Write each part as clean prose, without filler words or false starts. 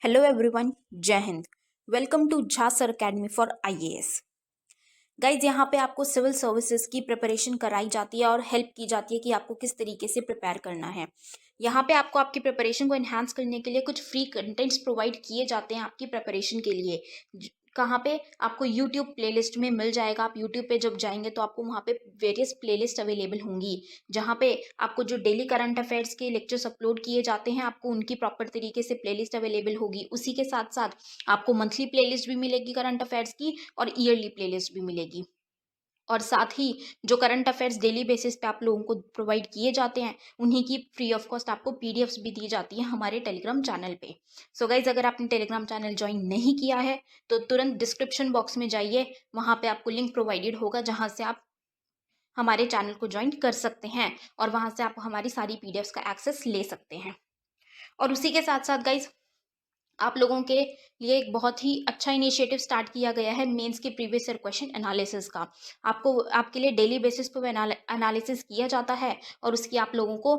Hello everyone, जय हिंद। Welcome to Jha sir academy for IAS. Guys, यहाँ पे आपको सिविल सर्विसेज की प्रिपरेशन कराई जाती है और हेल्प की जाती है कि आपको किस तरीके से प्रिपेयर करना है। यहाँ पे आपको आपकी प्रिपरेशन को एनहांस करने के लिए कुछ फ्री कंटेंट्स प्रोवाइड किए जाते हैं आपकी प्रिपरेशन के लिए। कहाँ पे आपको यूट्यूब प्लेलिस्ट में मिल जाएगा। आप यूट्यूब पे जब जाएंगे तो आपको वहाँ पे वेरियस प्लेलिस्ट अवेलेबल होंगी, जहाँ पे आपको जो डेली करंट अफेयर्स के लेक्चर्स अपलोड किए जाते हैं आपको उनकी प्रॉपर तरीके से प्लेलिस्ट अवेलेबल होगी। उसी के साथ साथ आपको मंथली प्लेलिस्ट भी मिलेगी करंट अफेयर्स की और ईयरली प्लेलिस्ट भी मिलेगी। और साथ ही जो करंट अफेयर्स डेली बेसिस पे आप लोगों को प्रोवाइड किए जाते हैं उन्हीं की फ्री ऑफ कॉस्ट आपको पीडीएफ्स भी दी जाती है हमारे टेलीग्राम चैनल पे। सो गाइज, अगर आपने टेलीग्राम चैनल ज्वाइन नहीं किया है तो तुरंत डिस्क्रिप्शन बॉक्स में जाइए, वहाँ पे आपको लिंक प्रोवाइडेड होगा जहाँ से आप हमारे चैनल को ज्वाइन कर सकते हैं और वहाँ से आप हमारी सारी पीडीएफ्स का एक्सेस ले सकते हैं। और उसी के साथ साथ गाइज, आप लोगों के लिए एक बहुत ही अच्छा इनिशिएटिव स्टार्ट किया गया है मेंस के प्रीवियस ईयर क्वेश्चन एनालिसिस का। आपको आपके लिए डेली बेसिस पर एनालिसिस किया जाता है और उसकी आप लोगों को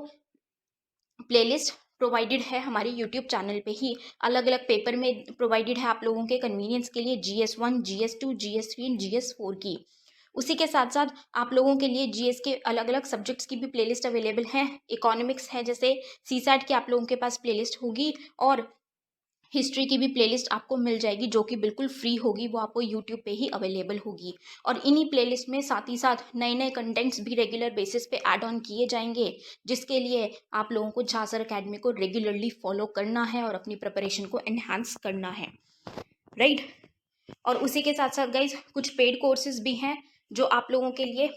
प्लेलिस्ट प्रोवाइडेड है हमारे यूट्यूब चैनल पे ही। अलग अलग पेपर में प्रोवाइडेड है आप लोगों के कन्वीनियंस के लिए, GS1, GS2, GS3 and GS4 की। उसी के साथ साथ आप लोगों के लिए जीएस के अलग अलग सब्जेक्ट्स की भी प्लेलिस्ट अवेलेबल है। इकोनॉमिक्स है, जैसे सीसैट की आप लोगों के पास प्लेलिस्ट होगी और हिस्ट्री की भी प्लेलिस्ट आपको मिल जाएगी जो कि बिल्कुल फ्री होगी, वो आपको यूट्यूब पे ही अवेलेबल होगी। और इन्हीं प्लेलिस्ट में साथ ही साथ नए नए कंटेंट्स भी रेगुलर बेसिस पे ऐड ऑन किए जाएंगे, जिसके लिए आप लोगों को झा सर अकेडमी को रेगुलरली फॉलो करना है और अपनी प्रिपरेशन को एनहांस करना है, राइट। और उसी के साथ साथ गाइज, कुछ पेड कोर्सेज भी हैं जो आप लोगों के लिए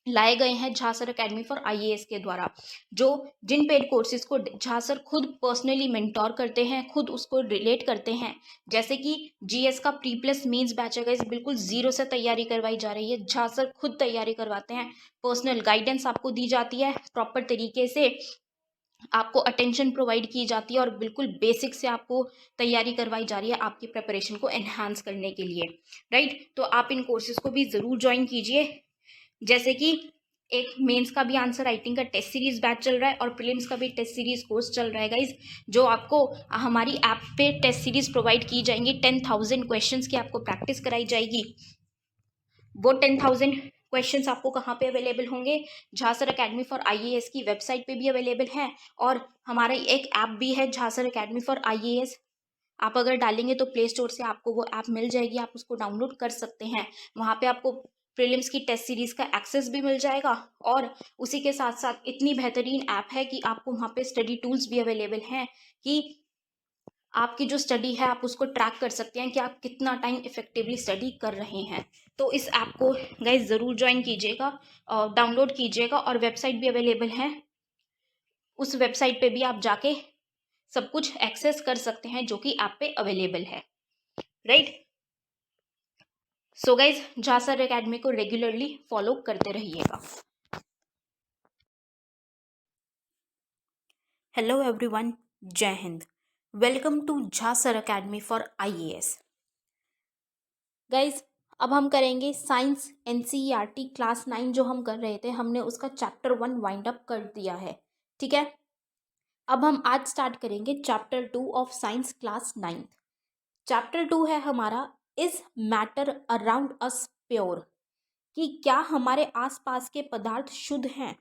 लाए गए हैं Jha sir academy for IAS के द्वारा, जो जिन पेड कोर्सेज को झा सर खुद पर्सनली मेंटोर करते हैं, खुद उसको रिलेट करते हैं। जैसे कि जीएस का प्री प्लस मेंस बैच है गाइस, बिल्कुल जीरो से तैयारी करवाई जा रही है। झा सर खुद तैयारी करवाते हैं, पर्सनल गाइडेंस आपको दी जाती है, प्रॉपर तरीके से आपको अटेंशन प्रोवाइड की जाती है और बिल्कुल बेसिक से आपको तैयारी करवाई जा रही है आपकी प्रिपरेशन को एनहांस करने के लिए, राइट। तो आप इन कोर्सेज को भी ज़रूर ज्वाइन कीजिए। जैसे कि एक मेंस का भी आंसर राइटिंग का टेस्ट सीरीज बैच चल रहा है और प्रीलिम्स का भी टेस्ट सीरीज कोर्स चल रहा है गाइज, जो आपको हमारी ऐप पे टेस्ट सीरीज प्रोवाइड की जाएंगी। 10,000 क्वेश्चंस की आपको प्रैक्टिस कराई जाएगी। वो 10,000 क्वेश्चंस आपको कहाँ पे अवेलेबल होंगे? Jha sir academy for IAS की वेबसाइट पे भी अवेलेबल है और हमारा एक ऐप भी है Jha sir academy for IAS. आप अगर डालेंगे तो प्ले स्टोर से आपको वो ऐप मिल जाएगी, आप उसको डाउनलोड कर सकते हैं। वहाँ पे आपको प्रीलिम्स की टेस्ट सीरीज का एक्सेस भी मिल जाएगा और उसी के साथ साथ इतनी बेहतरीन ऐप है कि आपको वहाँ पे स्टडी टूल्स भी अवेलेबल हैं कि आपकी जो स्टडी है आप उसको ट्रैक कर सकते हैं कि आप कितना टाइम इफेक्टिवली स्टडी कर रहे हैं। तो इस ऐप को गाइज ज़रूर ज्वाइन कीजिएगा, डाउनलोड कीजिएगा और वेबसाइट भी अवेलेबल है। उस वेबसाइट पे भी आप जाके सब कुछ एक्सेस कर सकते हैं जो कि ऐप पे अवेलेबल है, right. So guys, Jha sir academy को रेगुलरली फॉलो करते रहिएगा। हेलो एवरीवन, जय हिंद। Welcome to Jha sir academy for IAS. Guys, अब हम करेंगे साइंस एनसीईआरटी क्लास 9 जो हम कर रहे थे, हमने उसका चैप्टर 1 वाइंड अप कर दिया है, ठीक है। अब हम आज स्टार्ट करेंगे chapter 2 of science class 9। Chapter 2 है हमारा is matter around us pure, कि क्या हमारे आसपास के पदार्थ शुद्ध हैं।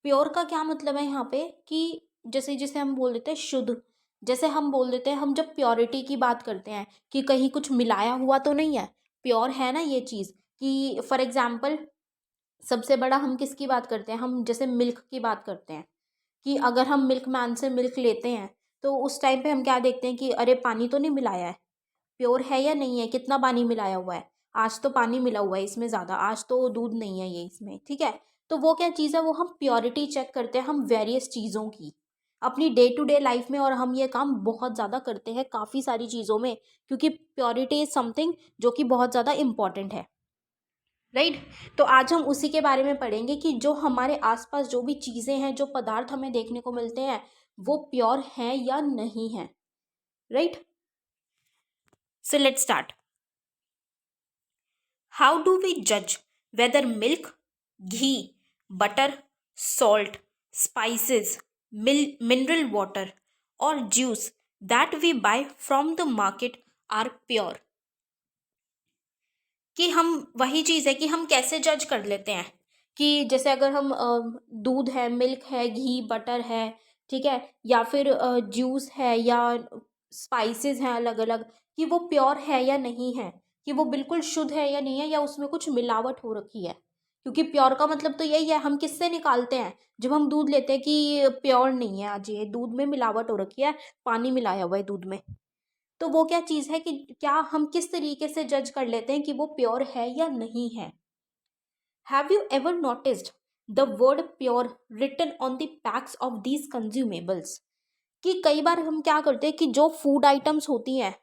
प्योर का क्या मतलब है यहाँ पे, कि जैसे जैसे हम बोल देते हैं शुद्ध, जैसे हम बोल देते हैं, हम जब प्योरिटी की बात करते हैं कि कहीं कुछ मिलाया हुआ तो नहीं है, प्योर है ना ये चीज़। कि फॉर एग्जाम्पल सबसे बड़ा हम किसकी बात करते हैं, हम जैसे मिल्क की बात करते हैं कि अगर हम मिल्क मैन से मिल्क लेते हैं तो उस टाइम पे हम क्या देखते हैं कि अरे पानी तो नहीं मिलाया है, प्योर है या नहीं है, कितना पानी मिलाया हुआ है, आज तो पानी मिला हुआ है इसमें ज़्यादा, आज तो दूध नहीं है ये इसमें, ठीक है। तो वो क्या चीज़ है, वो हम प्योरिटी चेक करते हैं हम वेरियस चीज़ों की अपनी डे टू डे लाइफ में, और हम ये काम बहुत ज़्यादा करते हैं काफ़ी सारी चीज़ों में, क्योंकि प्योरिटी इज़ समथिंग जो कि बहुत ज़्यादा इम्पॉर्टेंट है, राइट। तो आज हम उसी के बारे में पढ़ेंगे कि जो हमारे आसपास जो भी चीज़ें हैं, जो पदार्थ हमें देखने को मिलते हैं, वो प्योर हैं या नहीं हैं, right. So let's start. How do we judge whether milk, ghee, butter, salt, spices, mineral water or juice that we buy from the market are pure. कि हम वही चीज़ है कि हम कैसे जज कर लेते हैं कि जैसे अगर हम दूध है, मिल्क है, घी, बटर है, ठीक है, या फिर जूस है या स्पाइसेस हैं अलग अलग, कि वो प्योर है या नहीं है, कि वो बिल्कुल शुद्ध है या नहीं है, या उसमें कुछ मिलावट हो रखी है। क्योंकि प्योर का मतलब तो यही है, हम किससे निकालते हैं जब हम दूध लेते हैं कि प्योर नहीं है, आज ये दूध में मिलावट हो रखी है, पानी मिलाया हुआ है दूध में। तो वो क्या चीज़ है कि क्या हम किस तरीके से जज कर लेते हैं कि वो प्योर है या नहीं है। Have you ever noticed the word pure written on the packs of these consumables. कि कई बार हम क्या करते हैं कि जो फूड आइटम्स होती हैं,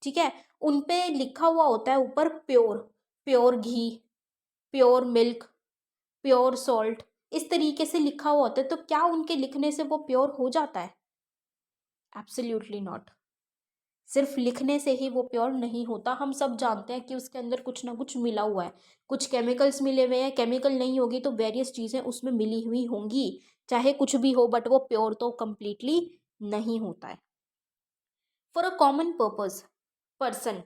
ठीक है, उन पे लिखा हुआ होता है ऊपर प्योर, प्योर घी, प्योर मिल्क, प्योर सॉल्ट, इस तरीके से लिखा हुआ होता है, तो क्या उनके लिखने से वो प्योर हो जाता है? Absolutely not. सिर्फ लिखने से ही वो प्योर नहीं होता। हम सब जानते हैं कि उसके अंदर कुछ ना कुछ मिला हुआ है, कुछ केमिकल्स मिले हुए हैं। केमिकल नहीं होगी तो वेरियस चीज़ें उसमें मिली हुई होंगी, चाहे कुछ भी हो, बट वो प्योर तो कंप्लीटली नहीं होता है। For a common purpose person,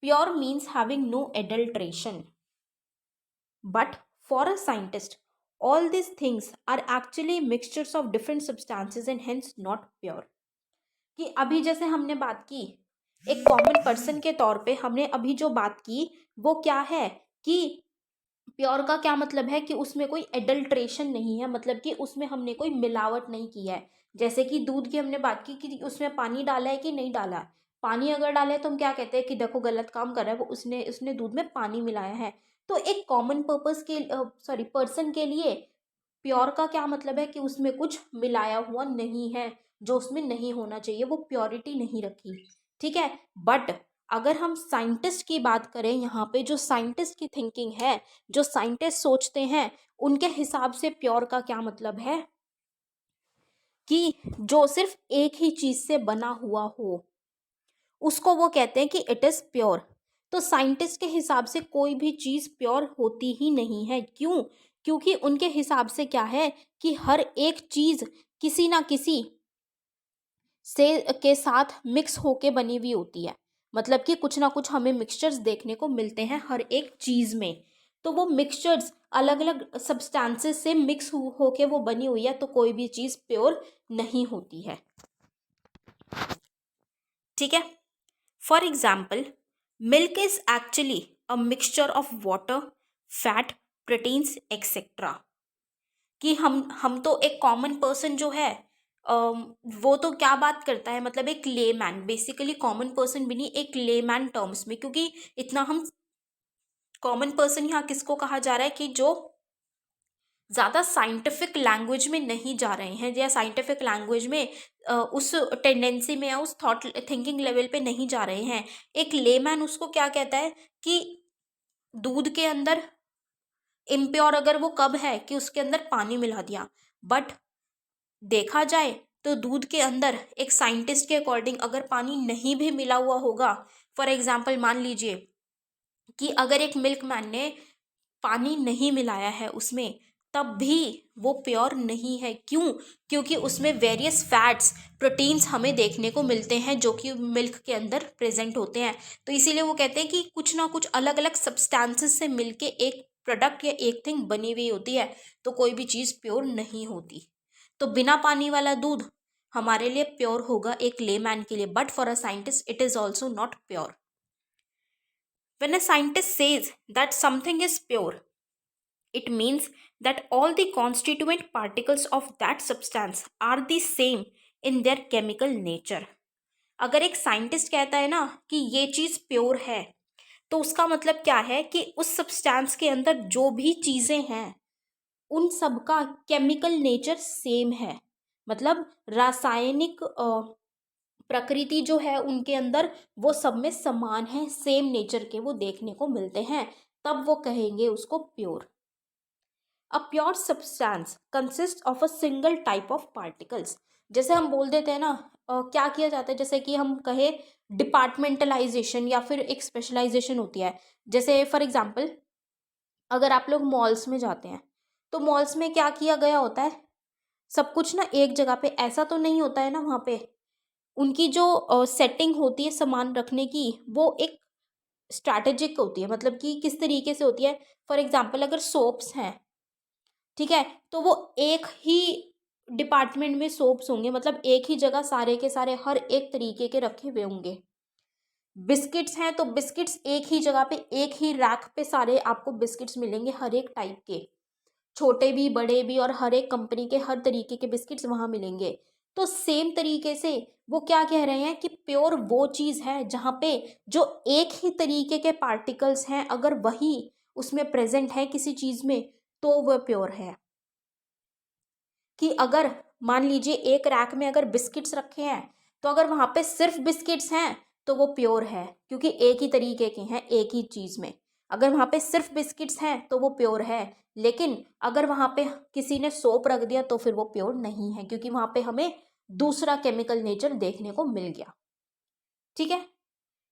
pure means having no adulteration, but for a scientist all these things are actually mixtures of different substances and hence not pure। कि अभी जैसे हमने बात की, एक कॉमन पर्सन के तौर पे हमने अभी जो बात की वो क्या है कि प्योर का क्या मतलब है कि उसमें कोई एडल्ट्रेशन नहीं है, मतलब कि उसमें हमने कोई मिलावट नहीं की है। जैसे कि दूध की हमने बात की कि उसमें पानी डाला है कि नहीं डाला है। पानी अगर डाला है तो हम क्या कहते हैं कि देखो गलत काम कर रहा है वो, उसने उसने दूध में पानी मिलाया है। तो एक कॉमन पर्पस के पर्सन के लिए प्योर का क्या मतलब है कि उसमें कुछ मिलाया हुआ नहीं है, जो उसमें नहीं होना चाहिए, वो प्योरिटी नहीं रखी, ठीक है। बट अगर हम साइंटिस्ट की बात करें, यहाँ पे जो साइंटिस्ट की थिंकिंग है, जो साइंटिस्ट सोचते हैं, उनके हिसाब से प्योर का क्या मतलब है कि जो सिर्फ एक ही चीज से बना हुआ हो, उसको वो कहते हैं कि इट इज प्योर। तो साइंटिस्ट के हिसाब से कोई भी चीज प्योर होती ही नहीं है। क्यों? क्योंकि उनके हिसाब से क्या है कि हर एक चीज किसी ना किसी से के साथ मिक्स होके बनी हुई होती है। मतलब कि कुछ ना कुछ हमें मिक्सचर्स देखने को मिलते हैं हर एक चीज में। तो वो मिक्सचर्स अलग अलग सब्सटेंसेस से मिक्स होके वो बनी हुई है, तो कोई भी चीज प्योर नहीं होती है, ठीक है। For example, milk is actually a mixture of water, fat, proteins etcetera. कि हम तो एक कॉमन पर्सन जो है, वो तो क्या बात करता है, मतलब एक लेमैन, बेसिकली कॉमन पर्सन भी नहीं, एक लेमैन टर्म्स में। क्योंकि इतना हम कॉमन पर्सन यहाँ किसको कहा जा रहा है कि जो ज़्यादा साइंटिफिक लैंग्वेज में नहीं जा रहे हैं, या साइंटिफिक लैंग्वेज में उस टेंडेंसी में या उस थॉट थिंकिंग लेवल पे नहीं जा रहे हैं। एक लेमैन उसको क्या कहता है कि दूध के अंदर इम्प्योर अगर वो कब है कि उसके अंदर पानी मिला दिया। बट देखा जाए तो दूध के अंदर एक साइंटिस्ट के अकॉर्डिंग अगर पानी नहीं भी मिला हुआ होगा, फॉर एग्जाम्पल मान लीजिए कि अगर एक मिल्कमैन ने पानी नहीं मिलाया है उसमें, तब भी वो प्योर नहीं है। क्यों? क्योंकि उसमें वेरियस फैट्स, प्रोटीन्स हमें देखने को मिलते हैं जो कि मिल्क के अंदर प्रेजेंट होते हैं। तो इसीलिए वो कहते हैं कि कुछ ना कुछ अलग अलग सब्सटेंसेस से मिलके एक प्रोडक्ट या एक थिंग बनी हुई होती है, तो कोई भी चीज़ प्योर नहीं होती। तो बिना पानी वाला दूध हमारे लिए प्योर होगा एक लेमैन के लिए, but for a scientist it is also not pure. When a scientist says that something is pure, it means that all the constituent particles of that substance are the same in their chemical nature। अगर एक scientist कहता है ना कि ये चीज़ pure है, तो उसका मतलब क्या है कि उस सब्सटेंस के अंदर जो भी चीज़ें हैं उन सब का केमिकल नेचर सेम है। मतलब रासायनिक प्रकृति जो है उनके अंदर वो सब में समान है, सेम नेचर के वो देखने को मिलते हैं, तब वो कहेंगे उसको pure. A pure substance consist of a single type of particles. जैसे हम बोल देते हैं ना, क्या किया जाता है, जैसे कि हम कहे डिपार्टमेंटलाइजेशन या फिर एक स्पेशलाइजेशन होती है। जैसे फॉर एग्जांपल, अगर आप लोग मॉल्स में जाते हैं तो मॉल्स में क्या किया गया होता है, सब कुछ ना एक जगह पे, ऐसा तो नहीं होता है ना वहाँ पे उनकी जो सेटिंग होती है सामान रखने की, वो एक स्ट्रैटेजिक होती है, मतलब कि किस तरीके से होती है। फॉर एग्जाम्पल अगर सोप्स हैं, ठीक है, तो वो एक ही डिपार्टमेंट में सोप्स होंगे, मतलब एक ही जगह सारे के सारे हर एक तरीके के रखे हुए होंगे। बिस्किट्स हैं तो बिस्किट्स एक ही जगह पे, एक ही रैक पे सारे आपको बिस्किट्स मिलेंगे, हर एक टाइप के, छोटे भी बड़े भी, और हर एक कंपनी के हर तरीके के बिस्किट्स वहाँ मिलेंगे। तो सेम तरीके से वो क्या कह रहे हैं कि प्योर वो चीज़ है जहाँ पे जो एक ही तरीके के पार्टिकल्स हैं, अगर वही उसमें प्रेजेंट है किसी चीज़ में, तो वह प्योर है। कि अगर मान लीजिए एक रैक में अगर बिस्किट्स रखे हैं, तो अगर वहाँ पे सिर्फ बिस्किट्स हैं तो वो प्योर है, क्योंकि एक ही तरीके के हैं एक ही चीज़ में। अगर वहाँ पे सिर्फ बिस्किट्स हैं तो वो प्योर है, लेकिन अगर वहाँ पे किसी ने सोप रख दिया तो फिर वो प्योर नहीं है, क्योंकि वहाँ पे हमें दूसरा केमिकल नेचर देखने को मिल गया। ठीक है।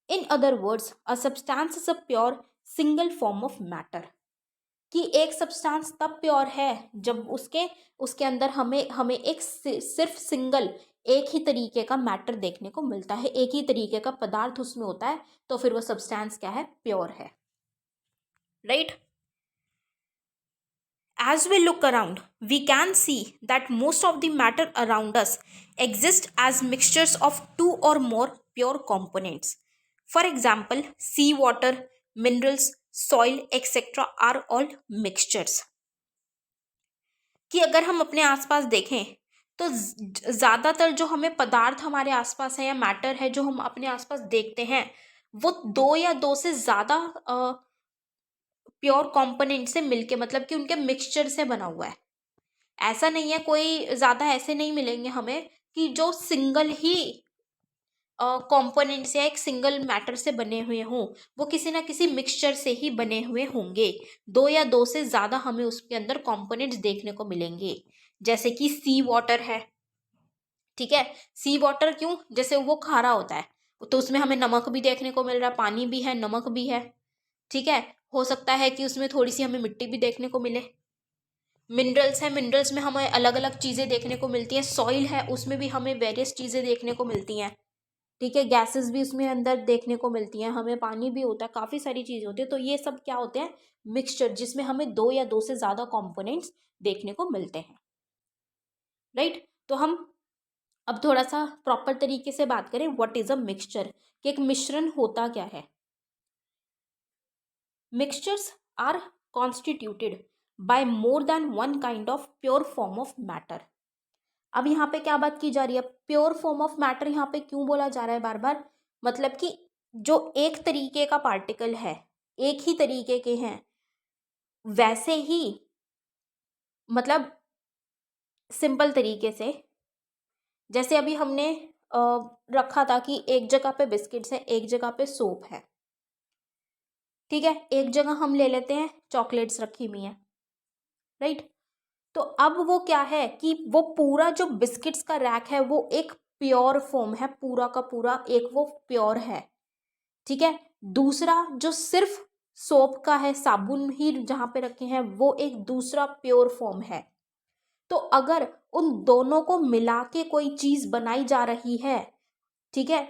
In other words, a substance is a pure single form of matter. कि एक सब्सटेंस तब प्योर है जब उसके उसके अंदर हमें हमें एक सिर्फ सिंगल एक ही तरीके का मैटर देखने को मिलता है, एक ही तरीके का पदार्थ उसमें होता है, तो फिर वो सब्सटेंस क्या है, प्योर है। Right. As we look around, we can see that most of the matter around us exist as mixtures of two or more pure components. For example, sea water, minerals, soil, etc. are all mixtures. कि अगर हम अपने आसपास देखें तो ज़्यादातर जो हमें पदार्थ हमारे आसपास है या मैटर है जो हम अपने आसपास देखते हैं, वो दो या दो से ज़्यादा प्योर कंपोनेंट से मिलके, मतलब कि उनके मिक्सचर से बना हुआ है। ऐसा नहीं है, कोई ज़्यादा ऐसे नहीं मिलेंगे हमें कि जो सिंगल ही कंपोनेंट्स या एक सिंगल मैटर से बने हुए हों, वो किसी ना किसी मिक्सचर से ही बने हुए होंगे। दो या दो से ज़्यादा हमें उसके अंदर कंपोनेंट्स देखने को मिलेंगे, जैसे कि सी वाटर है। ठीक है, सी वाटर क्यों, जैसे वो खारा होता है तो उसमें हमें नमक भी देखने को मिल रहा है, पानी भी है, नमक भी है। ठीक है, हो सकता है कि उसमें थोड़ी सी हमें मिट्टी भी देखने को मिले। मिनरल्स है, मिनरल्स में हमें अलग अलग चीज़ें देखने को मिलती हैं। सॉइल है, उसमें भी हमें वेरियस चीज़ें देखने को मिलती हैं। ठीक है, गैसेस भी उसमें अंदर देखने को मिलती हैं, हमें पानी भी होता है, काफ़ी सारी चीज़ें होती है। तो ये सब क्या होते हैं, मिक्सचर, जिसमें हमें दो या दो से ज़्यादा कंपोनेंट्स देखने को मिलते हैं। राइट। तो हम अब थोड़ा सा प्रॉपर तरीके से बात करें व्हाट इज अ मिक्सचर, कि एक मिश्रण होता क्या है। Mixtures are constituted by more than one kind of pure form of matter. अब यहाँ पे क्या बात की जा रही है, प्योर फॉर्म ऑफ मैटर यहाँ पे क्यों बोला जा रहा है बार बार, मतलब कि जो एक तरीके का पार्टिकल है, एक ही तरीके के हैं, वैसे ही, मतलब सिंपल तरीके से, जैसे अभी हमने रखा था कि एक जगह पे बिस्किट्स है, एक जगह पे सोप है। ठीक है, एक जगह हम ले लेते हैं चॉकलेट्स रखी हुई हैं। राइट। तो अब वो क्या है कि वो पूरा जो बिस्किट्स का रैक है वो एक प्योर फॉर्म है, पूरा का पूरा एक वो प्योर है। ठीक है, दूसरा जो सिर्फ सोप का है, साबुन ही जहाँ पे रखे हैं, वो एक दूसरा प्योर फॉर्म है। तो अगर उन दोनों को मिला के कोई चीज़ बनाई जा रही है, ठीक है,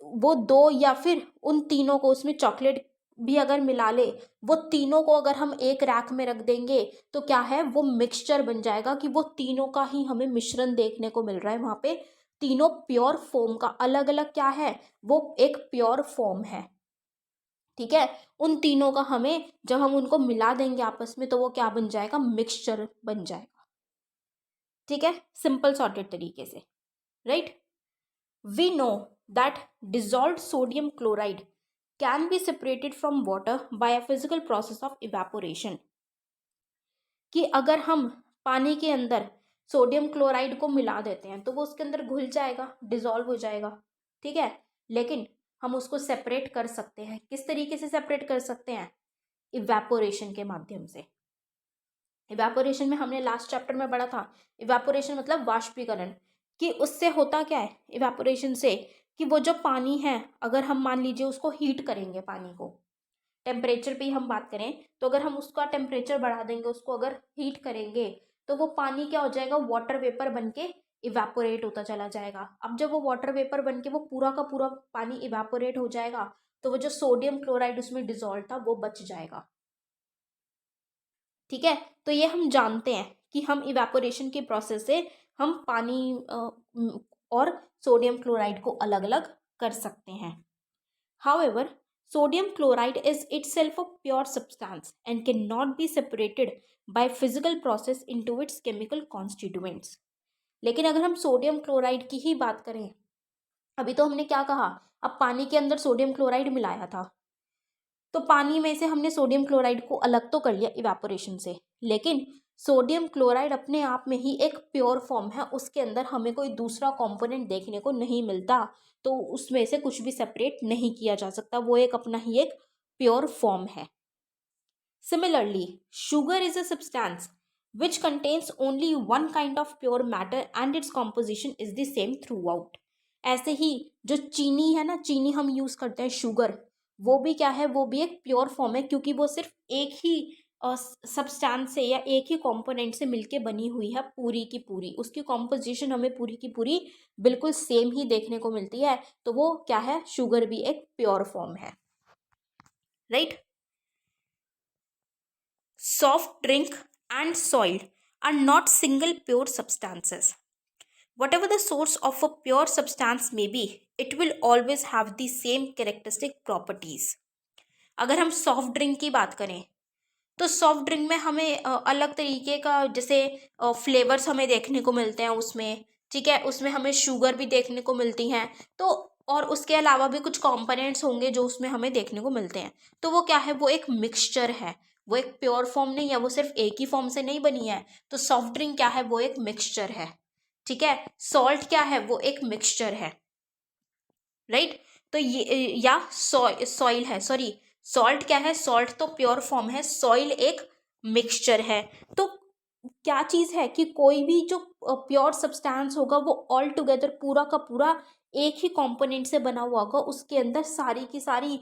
वो दो या फिर उन तीनों को, उसमें चॉकलेट भी अगर मिला ले, वो तीनों को अगर हम एक रैक में रख देंगे तो क्या है, वो मिक्सचर बन जाएगा कि वो तीनों का ही हमें मिश्रण देखने को मिल रहा है। वहाँ पे तीनों प्योर फॉर्म का, अलग अलग क्या है, वो एक प्योर फॉर्म है। ठीक है, उन तीनों का हमें जब हम उनको मिला देंगे आपस में तो वो क्या बन जाएगा, मिक्सचर बन जाएगा। ठीक है, सिंपल सॉर्टेड तरीके से। Right. We know that dissolved sodium chloride can be separated from water by a physical process of evaporation. कि अगर हम पानी के अंदर सोडियम क्लोराइड को मिला देते हैं तो वो उसके अंदर घुल जाएगा, डिजॉल्व हो जाएगा। ठीक है, लेकिन हम उसको सेपरेट कर सकते हैं। किस तरीके से सेपरेट कर सकते हैं, इवेपोरेशन के माध्यम से। इवेपोरेशन में हमने लास्ट चैप्टर में पढ़ा था, इवेपोरेशन मतलब वाष्पीकरण, कि उससे होता क्या है इवेपोरेशन से, कि वो जो पानी है, अगर हम मान लीजिए उसको हीट करेंगे, पानी को टेम्परेचर पे ही हम बात करें, तो अगर हम उसका टेम्परेचर बढ़ा देंगे, उसको अगर हीट करेंगे, तो वो पानी क्या हो जाएगा, वाटर वेपर बन के इवेपोरेट होता चला जाएगा। अब जब वो वाटर वेपर बन के वो पूरा का पूरा पानी इवेपोरेट हो जाएगा तो वो जो सोडियम क्लोराइड उसमें डिजोल्व था वो बच जाएगा। ठीक है, तो ये हम जानते हैं कि हम इवेपोरेशन के प्रोसेस से हम पानी और सोडियम क्लोराइड को अलग अलग कर सकते हैं। However, sodium chloride is itself a pure substance and cannot be separated by physical process into its chemical constituents. लेकिन अगर हम सोडियम क्लोराइड की ही बात करें, अभी तो हमने क्या कहा, अब पानी के अंदर सोडियम क्लोराइड मिलाया था तो पानी में से हमने सोडियम क्लोराइड को अलग तो कर लिया इवेपोरेशन से, लेकिन सोडियम क्लोराइड अपने आप में ही एक प्योर फॉर्म है, उसके अंदर हमें कोई दूसरा कंपोनेंट देखने को नहीं मिलता, तो उसमें से कुछ भी सेपरेट नहीं किया जा सकता, वो एक अपना ही एक प्योर फॉर्म है। Similarly sugar is a substance which contains only one kind of pure matter and its composition is the same throughout. ऐसे ही जो चीनी है ना, चीनी हम यूज करते हैं शुगर, वो भी क्या है, वो भी एक प्योर फॉर्म है क्योंकि वो सिर्फ एक ही सब्सटेंस से या एक ही कंपोनेंट से मिलके बनी हुई है पूरी की पूरी, उसकी कॉम्पोजिशन हमें पूरी की पूरी बिल्कुल सेम ही देखने को मिलती है, तो वो क्या है, शुगर भी एक प्योर फॉर्म है, right. Soft drink and soil are not single pure substances. Whatever the source of a pure substance may be, it will always have the same characteristic properties. अगर हम सॉफ्ट ड्रिंक की बात करें तो soft drink में हमें अलग तरीके का जैसे फ्लेवर्स हमें देखने को मिलते हैं उसमें, ठीक है, उसमें हमें शुगर भी देखने को मिलती हैं, तो और उसके अलावा भी कुछ कंपोनेंट्स होंगे जो उसमें हमें देखने को मिलते हैं, तो वो क्या है, वो एक मिक्सचर है, वो एक प्योर फॉर्म नहीं है, वो सिर्फ एक ही फॉर्म से नहीं बनी है, तो सॉफ्ट ड्रिंक क्या है, वो एक मिक्सचर है, ठीक है। सॉल्ट क्या है, वो एक मिक्सचर है, राइट। तो ये या सॉइल है, सॉरी, सॉल्ट क्या है, सॉल्ट तो प्योर फॉर्म है, सॉइल एक मिक्सचर है। तो क्या चीज है कि कोई भी जो प्योर सब्सटेंस होगा वो ऑल टुगेदर पूरा का पूरा एक ही कंपोनेंट से बना हुआ होगा, उसके अंदर सारी की सारी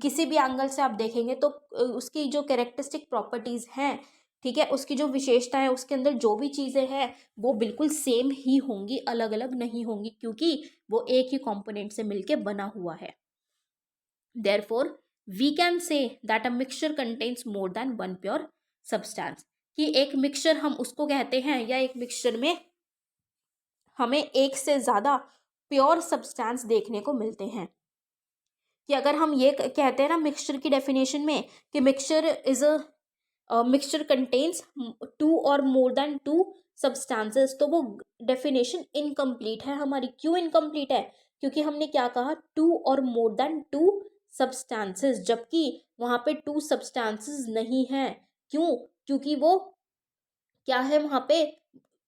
किसी भी एंगल से आप देखेंगे तो उसकी जो कैरेक्टरिस्टिक प्रॉपर्टीज हैं, ठीक है, उसकी जो विशेषता है, उसके अंदर जो भी चीज़ें हैं वो बिल्कुल सेम ही होंगी, अलग अलग नहीं होंगी, क्योंकि वो एक ही कंपोनेंट से मिलके बना हुआ है। Therefore, we can say that a mixture contains more than one pure substance. कि एक मिक्सचर हम उसको कहते हैं या एक मिक्सचर में हमें एक से ज़्यादा प्योर सब्सटेंस देखने को मिलते हैं। कि अगर हम ये कहते हैं ना मिक्सचर की डेफिनेशन में कि mixture is a mixture contains two or more than to substances, तो वो डेफिनेशन इनकम्प्लीट है हमारी। क्यों इनकम्प्लीट है? क्योंकि हमने क्या कहा, to or more than to substances, जबकि वहाँ पे टू सब्सटेंसेस नहीं है। क्यों? क्योंकि वो क्या है, वहाँ पे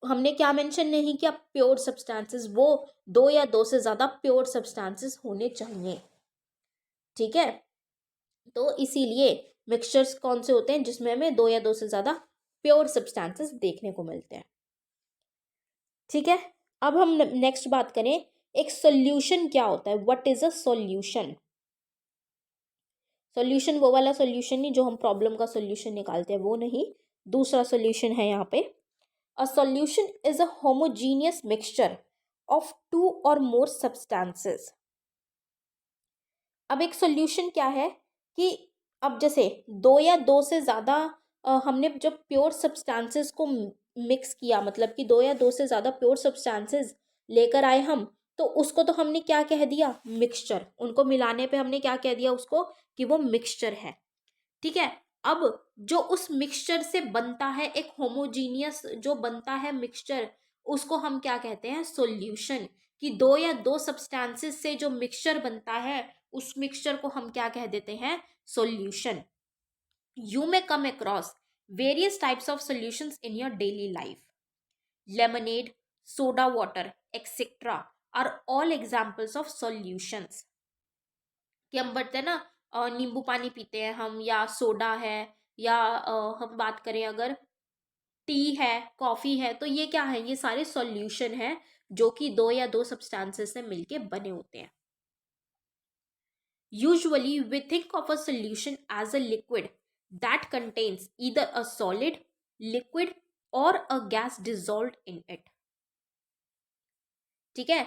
हमने क्या मेंशन नहीं किया, प्योर सब्सटेंसेस, वो दो या दो से ज़्यादा प्योर सब्सटेंसेस होने चाहिए, ठीक है। तो इसीलिए मिक्सचर्स कौन से होते हैं जिसमें हमें दो या दो से ज़्यादा प्योर सब्सटेंसेस देखने को मिलते हैं, ठीक है। अब हम नेक्स्ट बात करें, एक सॉल्यूशन क्या होता है, what is a solution. Solution वो वाला सॉल्यूशन नहीं जो हम प्रॉब्लम का सॉल्यूशन निकालते हैं, वो नहीं, दूसरा सॉल्यूशन है यहाँ पे। A solution is a homogeneous mixture of two or more substances. अब एक सॉल्यूशन क्या है कि अब जैसे दो या दो से ज़्यादा हमने जब प्योर सब्सटेंसेस को मिक्स किया, मतलब कि दो या दो से ज़्यादा प्योर सब्सटेंसेस लेकर आए हम, तो उसको तो हमने क्या कह दिया, मिक्सचर। उनको मिलाने पे हमने क्या कह दिया उसको, कि वो मिक्सचर है, ठीक है। अब जो उस मिक्सचर से बनता है, एक होमोजीनियस जो बनता है मिक्सचर, उसको हम क्या कहते हैं, सॉल्यूशन। कि दो या दो सब्सटेंसेस से जो मिक्सचर बनता है, उस मिक्सचर को हम क्या कह देते हैं, solution. You may come across various types of solutions in your daily life. Lemonade, soda water etcetera are all examples of solutions. कि हम बढ़ते हैं ना, नींबू पानी पीते हैं हम, या सोडा है, या हम बात करें अगर टी है, कॉफी है, तो ये क्या है, ये सारे सॉल्यूशन हैं जो कि दो या दो सब्सटेंसेस से मिलके बने होते हैं। Usually, we think of a solution as a liquid that contains either a solid, liquid, or a gas dissolved in it. ठीक है,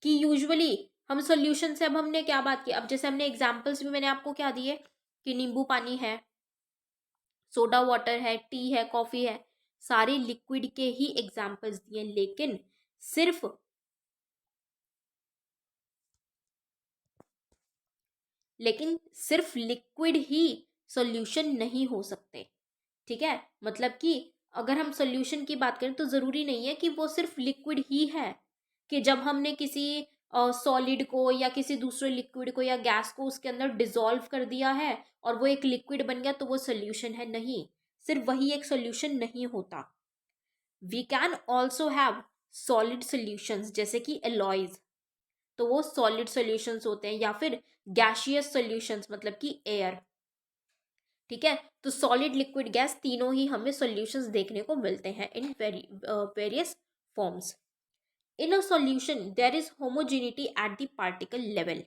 कि यूजुअली हम सॉल्यूशन से, अब हमने क्या बात की, अब जैसे हमने एग्जांपल्स भी मैंने आपको क्या दिए कि नींबू पानी है, सोडा वाटर है, टी है, कॉफी है, सारे लिक्विड के ही एग्जांपल्स दिए, लेकिन सिर्फ लिक्विड ही सॉल्यूशन नहीं हो सकते। ठीक है, मतलब कि अगर हम सॉल्यूशन की बात करें तो जरूरी नहीं है कि वो सिर्फ लिक्विड ही है, कि जब हमने किसी सॉलिड को या किसी दूसरे लिक्विड को या गैस को उसके अंदर डिसॉल्व कर दिया है और वो एक लिक्विड बन गया तो वो सॉल्यूशन है, नहीं, सिर्फ वही एक सॉल्यूशन नहीं होता। We can also have solid solutions, जैसे कि एलॉयज, तो वो सॉलिड सॉल्यूशंस होते हैं, या फिर गैशियस सॉल्यूशंस मतलब कि एयर। ठीक है, तो सॉलिड, लिक्विड, गैस तीनों ही हमें सॉल्यूशंस देखने को मिलते हैं in various forms. In a solution there is homogeneity at the particle level,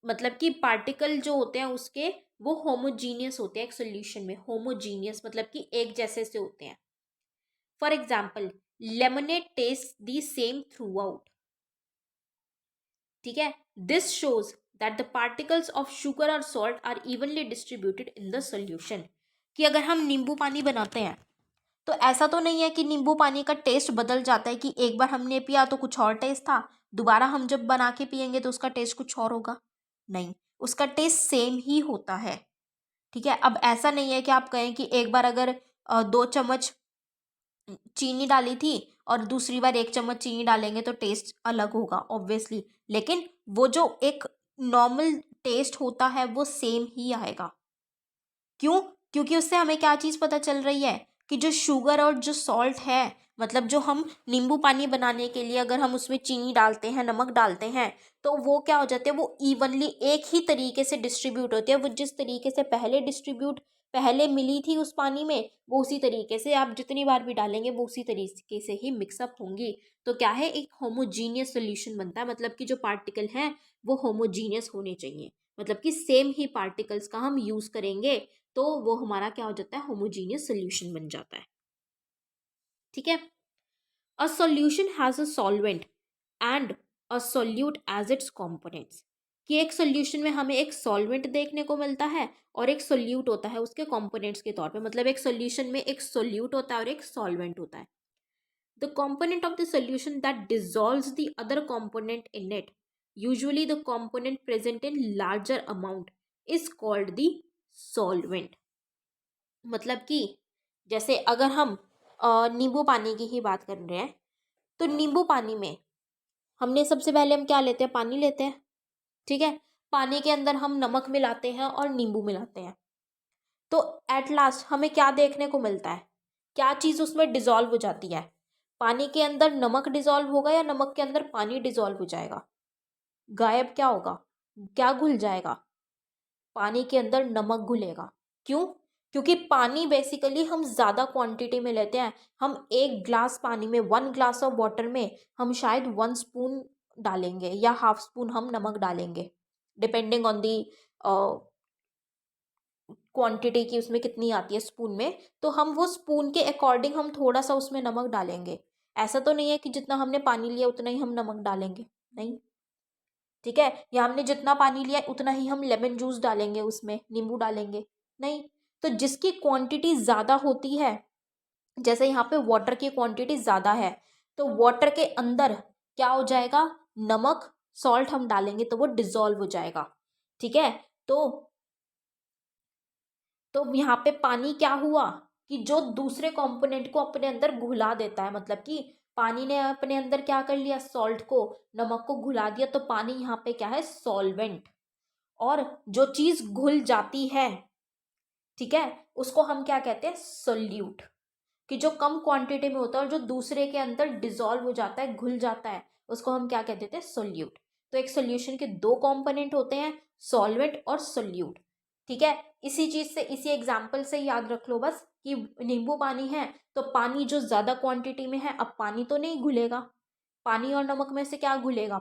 मतलब कि पार्टिकल जो होते हैं उसके वो होमोजीनियस होते हैं एक सॉल्यूशन में। होमोजीनियस मतलब कि एक जैसे से होते हैं। For example, lemonade taste the same throughout. ठीक है, this shows that the particles of sugar और salt are evenly distributed in the solution. कि अगर हम नींबू पानी बनाते हैं तो ऐसा तो नहीं है कि नींबू पानी का टेस्ट बदल जाता है, कि एक बार हमने पिया तो कुछ और टेस्ट था, दोबारा हम जब बना के पियेंगे तो उसका टेस्ट कुछ और होगा। नहीं, उसका टेस्ट सेम ही होता है। ठीक है, अब ऐसा नहीं है कि आप कहें कि एक बार अगर 2 चम्मच चीनी डाली थी और दूसरी बार 1 चम्मच चीनी डालेंगे तो टेस्ट अलग होगा ऑब्वियसली, लेकिन वो जो एक नॉर्मल टेस्ट होता है वो सेम ही आएगा। क्यों? क्योंकि उससे हमें क्या चीज़ पता चल रही है कि जो शुगर और जो सॉल्ट है, मतलब जो हम नींबू पानी बनाने के लिए अगर हम उसमें चीनी डालते हैं, नमक डालते हैं, तो वो क्या हो जाते हैं, वो इवनली एक ही तरीके से डिस्ट्रीब्यूट होते हैं। वो जिस तरीके से पहले मिली थी उस पानी में, वो उसी तरीके से आप जितनी बार भी डालेंगे वो उसी तरीके से ही मिक्सअप होंगी। तो क्या है, एक होमोजीनियस सोल्यूशन बनता है, मतलब कि जो पार्टिकल हैं वो होमोजीनियस होने चाहिए, मतलब कि सेम ही पार्टिकल्स का हम यूज करेंगे तो वो हमारा क्या हो जाता है, होमोजीनियस सोल्यूशन बन जाता है। ठीक है, a solution has a solvent and a solute as its components. कि एक सॉल्यूशन में हमें एक सॉल्वेंट देखने को मिलता है और एक सोल्यूट होता है उसके कंपोनेंट्स के तौर पे, मतलब एक सॉल्यूशन में एक सोल्यूट होता है और एक सॉल्वेंट होता है। The component of the solution that dissolves the other component in it, usually the component present in larger amount, is called the solvent। मतलब कि जैसे अगर हम नींबू पानी की ही बात कर रहे हैं, तो नींबू पानी में हमने सबसे पहले हम क्या लेते हैं, पानी लेते हैं। ठीक है, पानी के अंदर हम नमक मिलाते हैं और नींबू मिलाते हैं, तो एट लास्ट हमें क्या देखने को मिलता है, क्या चीज़ उसमें डिजॉल्व हो जाती है। पानी के अंदर नमक डिजॉल्व होगा या नमक के अंदर पानी डिजॉल्व हो जाएगा, गायब क्या होगा, क्या घुल जाएगा, पानी के अंदर नमक घुलेगा। क्यों? क्योंकि पानी बेसिकली हम ज़्यादा क्वांटिटी में लेते हैं। हम 1 ग्लास पानी में, 1 ग्लास ऑफ वाटर में हम शायद 1 स्पून डालेंगे या हाफ स्पून हम नमक डालेंगे, डिपेंडिंग ऑन दी क्वांटिटी की उसमें कितनी आती है स्पून में। तो हम वो स्पून के अकॉर्डिंग हम थोड़ा सा उसमें नमक डालेंगे। ऐसा तो नहीं है कि जितना हमने पानी लिया उतना ही हम नमक डालेंगे, नहीं। ठीक है, या हमने जितना पानी लिया उतना ही हम लेमन जूस डालेंगे, उसमें नींबू डालेंगे, नहीं। तो जिसकी क्वांटिटी ज़्यादा होती है, जैसे यहाँ पे वाटर की क्वांटिटी ज़्यादा है, तो वाटर के अंदर क्या हो जाएगा, नमक, सॉल्ट हम डालेंगे तो वो डिजॉल्व हो जाएगा। ठीक है, तो यहाँ पे पानी क्या हुआ कि जो दूसरे कंपोनेंट को अपने अंदर घुला देता है, मतलब कि पानी ने अपने अंदर क्या कर लिया, सॉल्ट को, नमक को घुला दिया, तो पानी यहाँ पे क्या है, सॉल्वेंट। और जो चीज घुल जाती है, ठीक है, उसको हम क्या कहते हैं, सोल्यूट। कि जो कम क्वांटिटी में होता है और जो दूसरे के अंदर डिजॉल्व हो जाता है, घुल जाता है, उसको हम क्या कहते थे, सोल्यूट। तो एक सोल्यूशन के 2 कंपोनेंट होते हैं, सॉल्वेंट और सोल्यूट। ठीक है, इसी चीज से, इसी एग्जाम्पल से याद रख लो बस कि नींबू पानी है तो पानी जो ज्यादा क्वांटिटी में है, अब पानी तो नहीं घुलेगा, पानी और नमक में से क्या घुलेगा,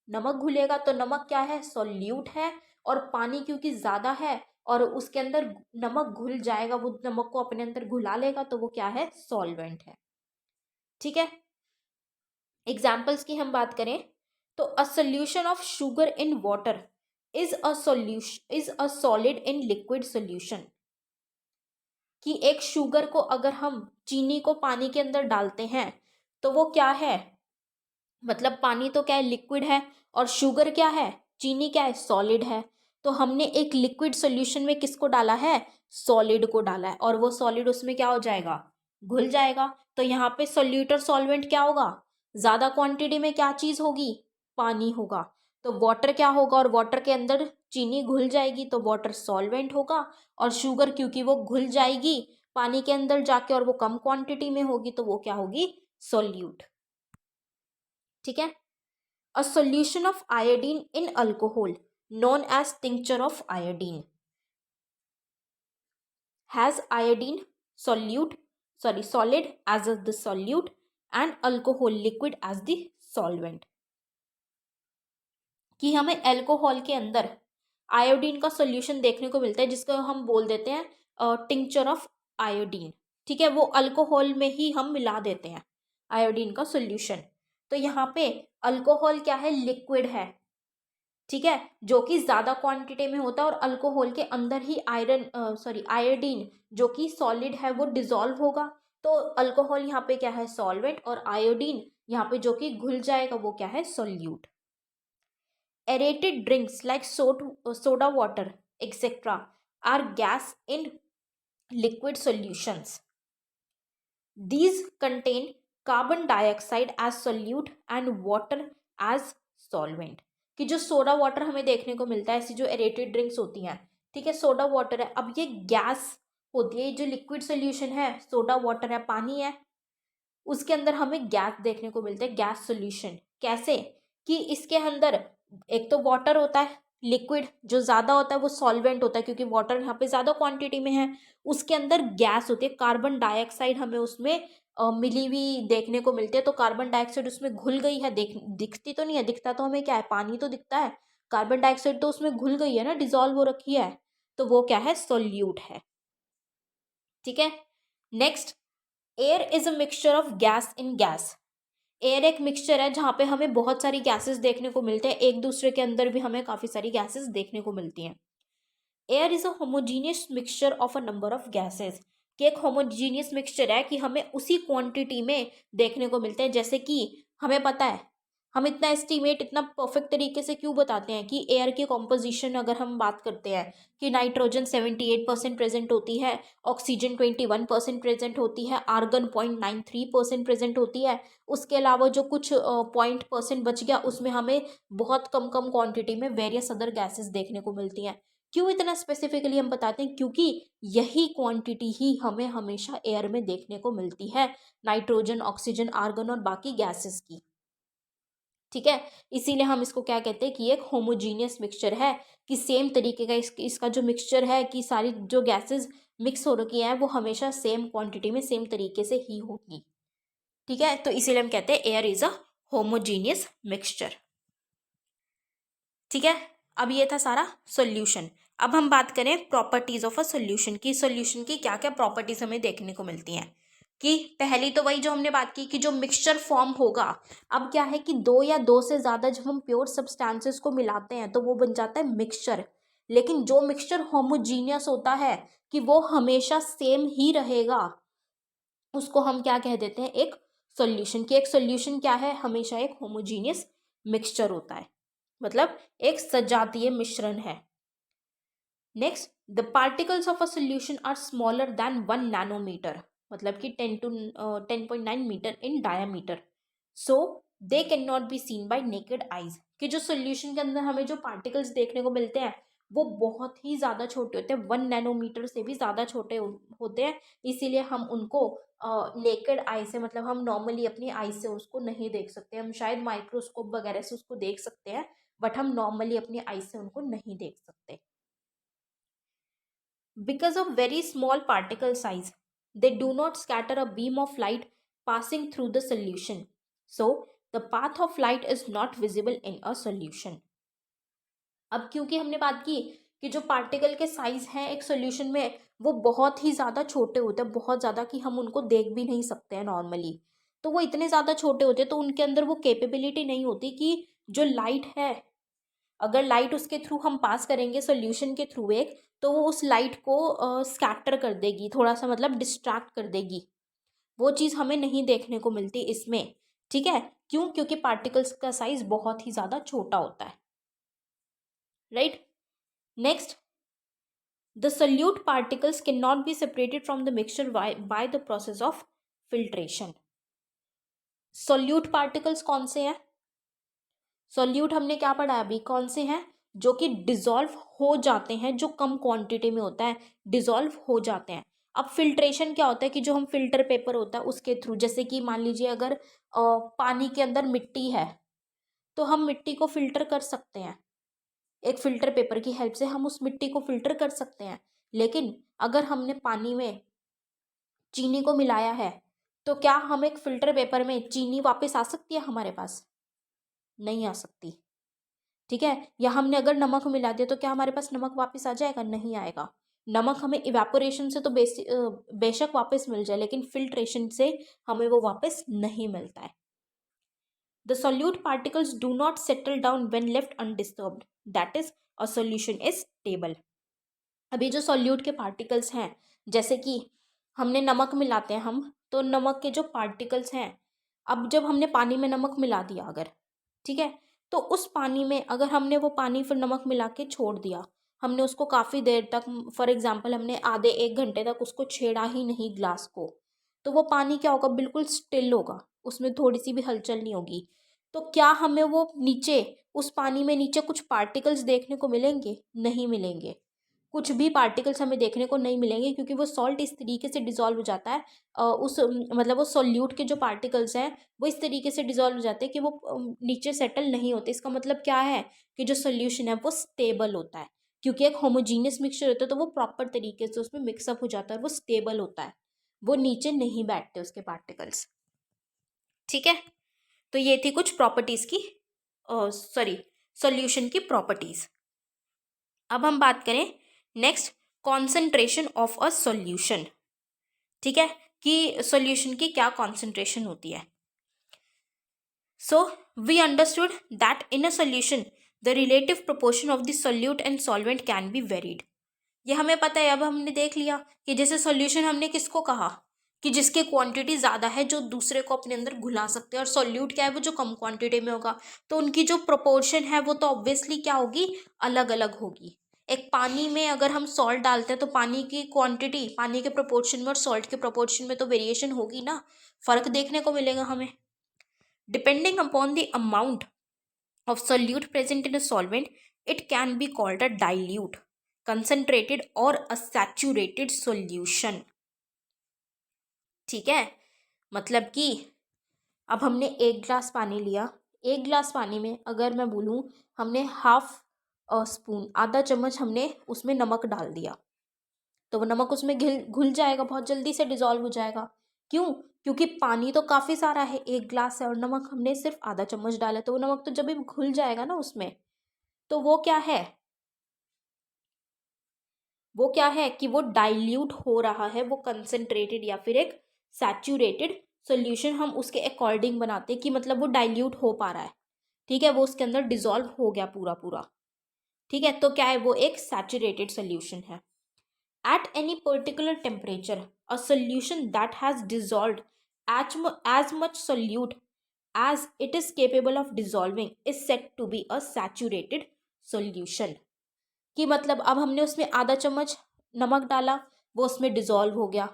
नमक घुलेगा, तो नमक क्या है, सोल्यूट है। और पानी क्योंकि ज्यादा है और उसके अंदर नमक घुल जाएगा, वो नमक को अपने अंदर घुला लेगा, तो वो क्या है, सॉल्वेंट है। ठीक है, एग्जाम्पल्स की हम बात करें तो a solution of sugar in water is a solid in liquid solution, कि एक शुगर को अगर हम चीनी को पानी के अंदर डालते हैं तो वो क्या है, मतलब पानी तो क्या है, लिक्विड है, और शुगर क्या है, चीनी क्या है, सॉलिड है। तो हमने एक लिक्विड सॉल्यूशन में किसको डाला है, सॉलिड को डाला है, और वो सॉलिड उसमें क्या हो जाएगा, घुल जाएगा। तो यहाँ पे सोल्यूटर सॉल्वेंट क्या होगा, ज्यादा क्वांटिटी में क्या चीज होगी, पानी होगा। तो वाटर क्या होगा, और वाटर के अंदर चीनी घुल जाएगी तो वाटर सॉल्वेंट होगा, और शुगर क्योंकि वो घुल जाएगी पानी के अंदर जाके और वो कम क्वांटिटी में होगी तो वो क्या होगी, सोल्यूट। ठीक है। A solution of iodine in alcohol known as tincture of iodine has iodine solid as the solute and alcohol liquid as the solvent। कि हमें अल्कोहल के अंदर आयोडीन का सॉल्यूशन देखने को मिलता है जिसको हम बोल देते हैं टिंचर ऑफ आयोडीन। ठीक है, वो अल्कोहल में ही हम मिला देते हैं आयोडीन का सॉल्यूशन। तो यहाँ पे अल्कोहल क्या है, लिक्विड है। ठीक है, जो कि ज्यादा क्वांटिटी में होता है, और अल्कोहल के अंदर ही आयोडीन जो कि सॉलिड है वो डिसॉल्व होगा। तो अल्कोहल यहाँ पे क्या है, सॉल्वेंट, और आयोडीन यहाँ पे जो कि घुल जाएगा वो क्या है, solute. Aerated drinks like soda water etcetera are gas in liquid solutions. These contain carbon dioxide as solute and water as solvent। कि जो सोडा वाटर हमें देखने को मिलता है, ऐसी जो एरेटेड ड्रिंक्स होती हैं, ठीक है, सोडा वाटर है, अब ये गैस होती है। जो लिक्विड सोल्यूशन है, सोडा वाटर है, पानी है, उसके अंदर हमें गैस देखने को मिलता है, गैस सोल्यूशन। कैसे, कि इसके अंदर एक तो वाटर होता है लिक्विड, जो ज्यादा होता है वो सॉल्वेंट होता है क्योंकि वाटर यहाँ पे ज्यादा क्वांटिटी में है। उसके अंदर गैस होती है, कार्बन डाइऑक्साइड हमें उसमें मिली हुई देखने को मिलती है। तो कार्बन डाइऑक्साइड उसमें घुल गई है, दिखती तो नहीं है, दिखता तो हमें क्या है, पानी तो दिखता है, कार्बन डाइऑक्साइड तो उसमें घुल गई है ना, डिजोल्व हो रखी है, तो वो क्या है, सोल्यूट है। ठीक है। Next, air is a mixture of gas in gas. Air एक मिक्सचर है जहाँ पे हमें बहुत सारी गैसेस देखने को मिलते हैं, एक दूसरे के अंदर भी हमें काफी सारी गैसेस देखने को मिलती हैं। Air is a homogeneous mixture of a number of gases, कि एक होमोजीनियस मिक्सचर है कि हमें उसी क्वांटिटी में देखने को मिलते हैं। जैसे कि हमें पता है, हम इतना एस्टिमेट, इतना परफेक्ट तरीके से क्यों बताते हैं कि एयर की कॉम्पोजिशन अगर हम बात करते हैं कि नाइट्रोजन 78% प्रेजेंट होती है, ऑक्सीजन 21% प्रेजेंट होती है, आर्गन 0.93% प्रेजेंट होती है, उसके अलावा जो कुछ 0% बच गया उसमें हमें बहुत कम कम क्वांटिटी में वेरियस अदर गैसेस देखने को मिलती हैं। क्यों इतना स्पेसिफिकली हम बताते हैं, क्योंकि यही क्वांटिटी ही हमें हमेशा एयर में देखने को मिलती है, नाइट्रोजन, ऑक्सीजन, आर्गन और बाकी गैसेस की। ठीक है, इसीलिए हम इसको क्या कहते हैं कि एक होमोजीनियस मिक्सचर है, कि सेम तरीके का इसका जो मिक्सचर है, कि सारी जो गैसेस मिक्स हो रखी हैं वो हमेशा सेम क्वांटिटी में सेम तरीके से ही होगी। ठीक है, तो इसीलिए हम कहते हैं air is a homogeneous mixture. ठीक है, अब ये था सारा सॉल्यूशन। अब हम बात करें प्रॉपर्टीज ऑफ अ सॉल्यूशन की, सॉल्यूशन की क्या क्या प्रॉपर्टीज हमें देखने को मिलती हैं। कि पहली तो वही जो हमने बात की कि जो मिक्सचर फॉर्म होगा, अब क्या है कि दो या दो से ज्यादा जब हम प्योर सब्सटेंसेस को मिलाते हैं तो वो बन जाता है मिक्सचर। लेकिन जो मिक्सचर होमोजीनियस होता है, कि वो हमेशा सेम ही रहेगा, उसको हम क्या कह देते हैं, एक सॉल्यूशन। की एक सॉल्यूशन क्या है, हमेशा एक होमोजीनियस मिक्सचर होता है, मतलब एक सजातीय मिश्रण है। Next, the particles of a solution are smaller than 1 nanometre, मतलब कि 10 to 10.9 metre in diameter, so they can not be seen by naked eyes. कि जो सोल्यूशन के अंदर हमें जो पार्टिकल्स देखने को मिलते हैं वो बहुत ही ज़्यादा छोटे होते हैं, 1 नैनोमीटर से भी ज़्यादा छोटे होते हैं। इसीलिए हम उनको नेकेड आई से, मतलब हम नॉर्मली अपनी आई से उसको नहीं देख सकते। हम शायद माइक्रोस्कोप वगैरह से उसको देख सकते हैं, बट हम नॉर्मली अपनी आई से उनको नहीं देख सकते। Because of very small particle size, they do not scatter a beam of light passing through the solution. So, the path of light is not visible in a solution. अब क्योंकि हमने बात की कि जो पार्टिकल के साइज हैं एक सॉल्यूशन में वो बहुत ही ज़्यादा छोटे होते हैं, बहुत ज़्यादा, कि हम उनको देख भी नहीं सकते हैं नॉर्मली। तो वो इतने ज़्यादा छोटे होते हैं, तो उनके अंदर वो कैपेबिलिटी नहीं होती कि जो लाइट है, अगर लाइट उसके थ्रू हम पास करेंगे सॉल्यूशन के थ्रू एक, तो वो उस लाइट को स्कैटर कर देगी, थोड़ा सा मतलब डिस्ट्रैक्ट कर देगी। वो चीज़ हमें नहीं देखने को मिलती इसमें, ठीक है। क्यों? क्योंकि पार्टिकल्स का साइज बहुत ही ज़्यादा छोटा होता है, right. Next, the solute particles can not be separated from the mixture by the process of filtration. Solute particles कौन से हैं? सोल्यूट हमने क्या पढ़ा है अभी, कौन से हैं? जो कि डिसॉल्व हो जाते हैं, जो कम क्वांटिटी में होता है, डिसॉल्व हो जाते हैं। अब फिल्ट्रेशन क्या होता है कि जो हम फिल्टर पेपर होता है उसके थ्रू, जैसे कि मान लीजिए अगर पानी के अंदर मिट्टी है, तो हम मिट्टी को फिल्टर कर सकते हैं, एक फिल्टर पेपर की हेल्प से हम उस मिट्टी को फिल्टर कर सकते हैं। लेकिन अगर हमने पानी में चीनी को मिलाया है, तो क्या हम एक फिल्टर पेपर में चीनी वापस आ सकती है हमारे पास? नहीं आ सकती, ठीक है। या हमने अगर नमक मिला दिया, तो क्या हमारे पास नमक वापस आ जाएगा? नहीं आएगा। नमक हमें इवेपोरेशन से तो बेशक वापस मिल जाए, लेकिन फिल्ट्रेशन से हमें वो वापस नहीं मिलता है। The solute particles do not settle down when left undisturbed, that is a solution is stable. अभी जो सॉल्यूट के पार्टिकल्स हैं, जैसे कि हमने नमक मिलाते हैं हम, तो नमक के जो पार्टिकल्स हैं, अब जब हमने पानी में नमक मिला दिया अगर, ठीक है, तो उस पानी में अगर हमने वो पानी फिर नमक मिला के छोड़ दिया, हमने उसको काफ़ी देर तक, फॉर एग्जांपल हमने आधे एक घंटे तक उसको छेड़ा ही नहीं ग्लास को, तो वो पानी क्या होगा? बिल्कुल स्टिल होगा, उसमें थोड़ी सी भी हलचल नहीं होगी। तो क्या हमें वो नीचे, उस पानी में नीचे कुछ पार्टिकल्स देखने को मिलेंगे? नहीं मिलेंगे, कुछ भी पार्टिकल्स हमें देखने को नहीं मिलेंगे, क्योंकि वो सॉल्ट इस तरीके से डिसॉल्व हो जाता है, मतलब वो सोल्यूट के जो पार्टिकल्स हैं वो इस तरीके से डिसॉल्व हो जाते हैं कि वो नीचे सेटल नहीं होते। इसका मतलब क्या है कि जो सोल्यूशन है वो स्टेबल होता है, क्योंकि एक होमोजीनियस मिक्सचर होता है, तो वो प्रॉपर तरीके से उसमें मिक्सअप हो जाता है और वो स्टेबल होता है, वो नीचे नहीं बैठते उसके पार्टिकल्स, ठीक है। तो ये थी कुछ प्रॉपर्टीज की, सॉरी, सॉल्यूशन की प्रॉपर्टीज। अब हम बात करें next, concentration of a solution, ठीक है, कि सॉल्यूशन की क्या कॉन्सेंट्रेशन होती है। So we understood that in a solution the relative proportion of the solute and solvent can be varied. ये हमें पता है, अब हमने देख लिया कि जैसे सॉल्यूशन हमने किसको कहा कि जिसकी क्वांटिटी ज़्यादा है, जो दूसरे को अपने अंदर घुला सकते हैं, और सॉल्यूट क्या है? वो जो कम क्वांटिटी में होगा, तो उनकी जो प्रोपोर्शन है वो तो ऑब्वियसली क्या होगी? अलग अलग होगी। एक पानी में अगर हम सॉल्ट डालते हैं, तो पानी की क्वांटिटी, पानी के प्रोपोर्शन में और सॉल्ट के प्रोपोर्शन में तो वेरिएशन होगी ना, फर्क देखने को मिलेगा हमें। Depending upon the amount of solute present in a solvent, it can be called a dilute, concentrated or a saturated solution, ठीक है। मतलब कि अब हमने एक ग्लास पानी लिया, एक ग्लास पानी में अगर मैं बोलूँ हमने हाफ स्पून, आधा चम्मच हमने उसमें नमक डाल दिया, तो वो नमक उसमें घुल जाएगा, बहुत जल्दी से डिजॉल्व हो जाएगा। क्यों? क्योंकि पानी तो काफ़ी सारा है, एक ग्लास है, और नमक हमने सिर्फ आधा चम्मच डाला, तो वो नमक तो जब भी घुल जाएगा ना उसमें, तो वो क्या है? वो क्या है कि वो डाइल्यूट हो रहा है, वो कंसंट्रेटेड या फिर एक सैचुरेटेड सॉल्यूशन हम उसके अकॉर्डिंग बनाते हैं कि मतलब वो डाइल्यूट हो पा रहा है, ठीक है, वो उसके अंदर डिसॉल्व हो गया पूरा पूरा, ठीक है। तो क्या है? वो एक सैचुरेटेड सॉल्यूशन है। At any particular temperature a solution that has dissolved as much solute as it is capable of dissolving is said to be a saturated solution। कि मतलब अब हमने उसमें आधा चम्मच नमक डाला, वो उसमें डिसॉल्व हो गया,